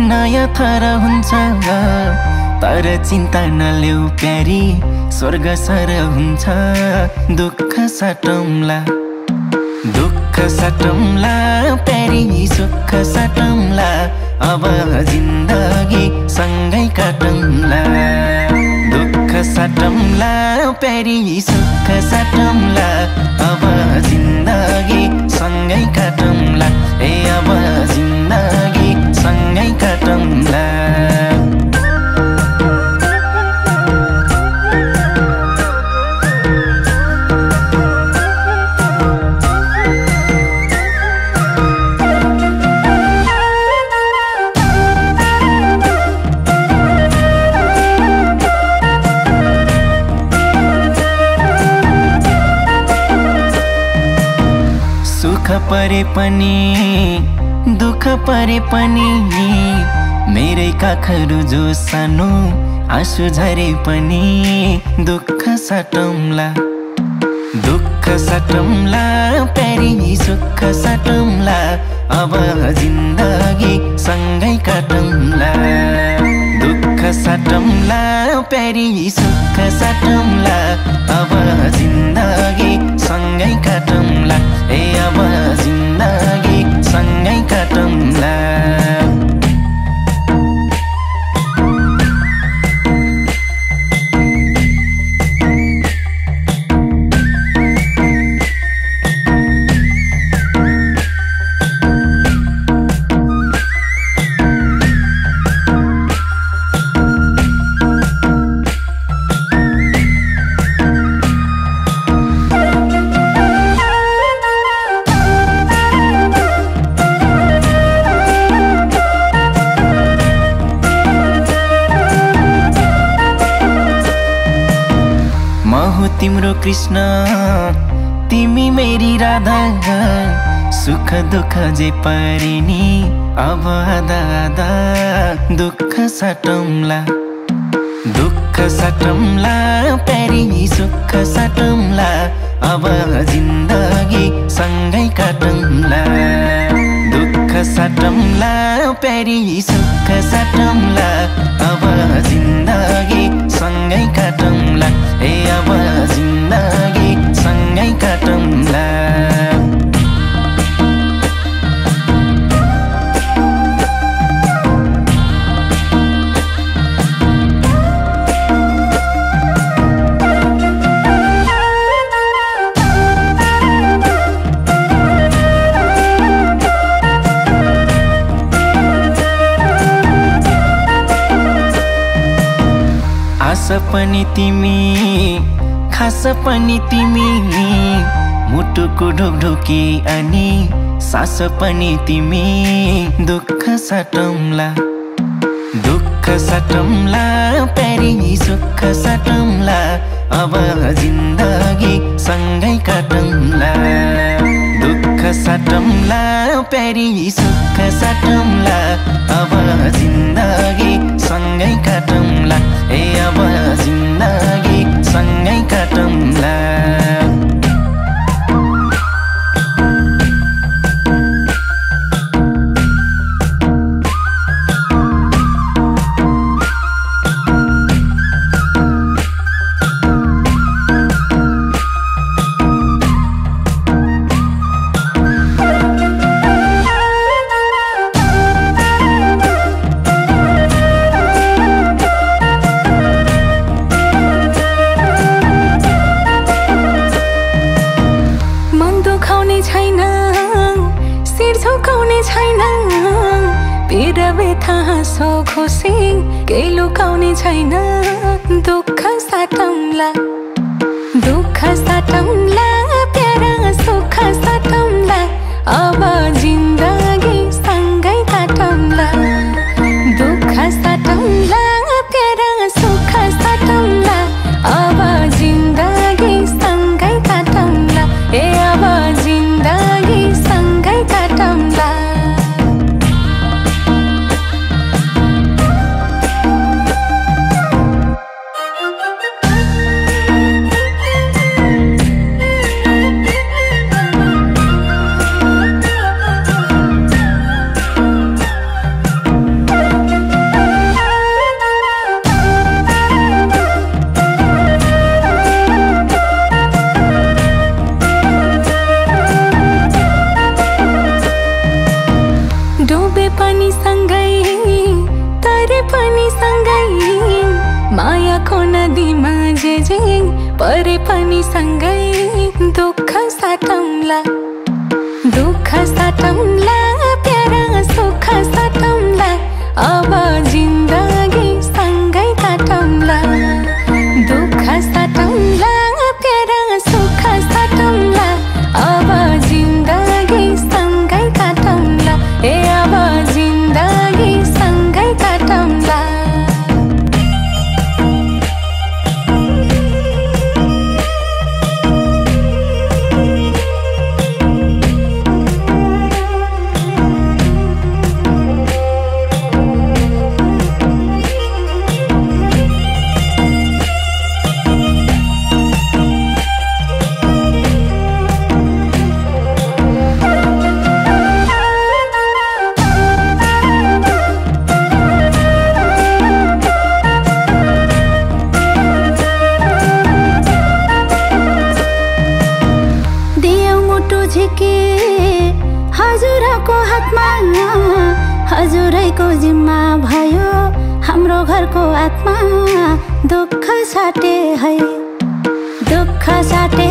नयाँ थर हुन्छ तर चिन्ता नलेऊ प्यारी स्वर्ग सर हुन्छ दुःख साटौँला प्यारी सुख साटौँला अब जिन्दगी सँगै काटौँला दुःख साटौँला प्यारी सुख साटौँला अब जिन्दगी सँगै काटौँला अब जिन्दगी सँगै काटौँला परे पनि दुःख परे पनि मेरै काखहरू जो सानो आँसु झरे पनि दुःख साटौँला प्यारी सुख साटौँला अब जिन्दगी सँगै काटौँला दुःख साटौँला प्यारी सुख साटौँला अब जिन्दगी सँगै काटौँला अब जिन्दगी सँगै काटौँला तिम्रो कृष्ण तिमी मेरी राधा सुख दुःख जे परिनी अब आधा आधा दुःख साटौँला प्यारी सुख साटौँला अब जिन्दगी सँगै काटौँला दुःख साटौँला प्यारी सुख साटौँला अब जिन्दगी सँगै काटौँला अब जिन्दगी सँगै काटौँला आस पनि तिमी खास पनि तिमी मुटुको ढोकढोकी अनि सास पनि तिमी दुःख साटौँला प्यारी सुख साटौँला अब जिन्दगी सँगै काटौँला दुःख साटौँला प्यारी सुख साटौँला अब जिन्दगी सँगै काटौँला अब जिन्दगी सँगै काटौँला हाँसो खुसी केही लुकाउने छैन दुःख साटौँला प्यारा सुख साटौँला अब जिन्दगी सँगै काटौँला दुःख साटौँला प्यारा सुख साटौँला अब जिन्दगी सँगै काटौँला अब जिन्दगी सँगै काटौँला जे जे परे पनि सँगै दुःख साटौँला, दुःख साटौँला प्यारा सुख साटौँला, अब जिन्दगी सँगै काटौँला, दुःख साटौँला प्यारा सुख साटौँला, अब जिन्दगी सँगै काटौँला, ए अब जिन्दगी सँगै काटौँला। हजुरको हातमा हजुरैको जिम्मा भयो हाम्रो घरको आत्मा, दुःख साटे है, दुःख साटे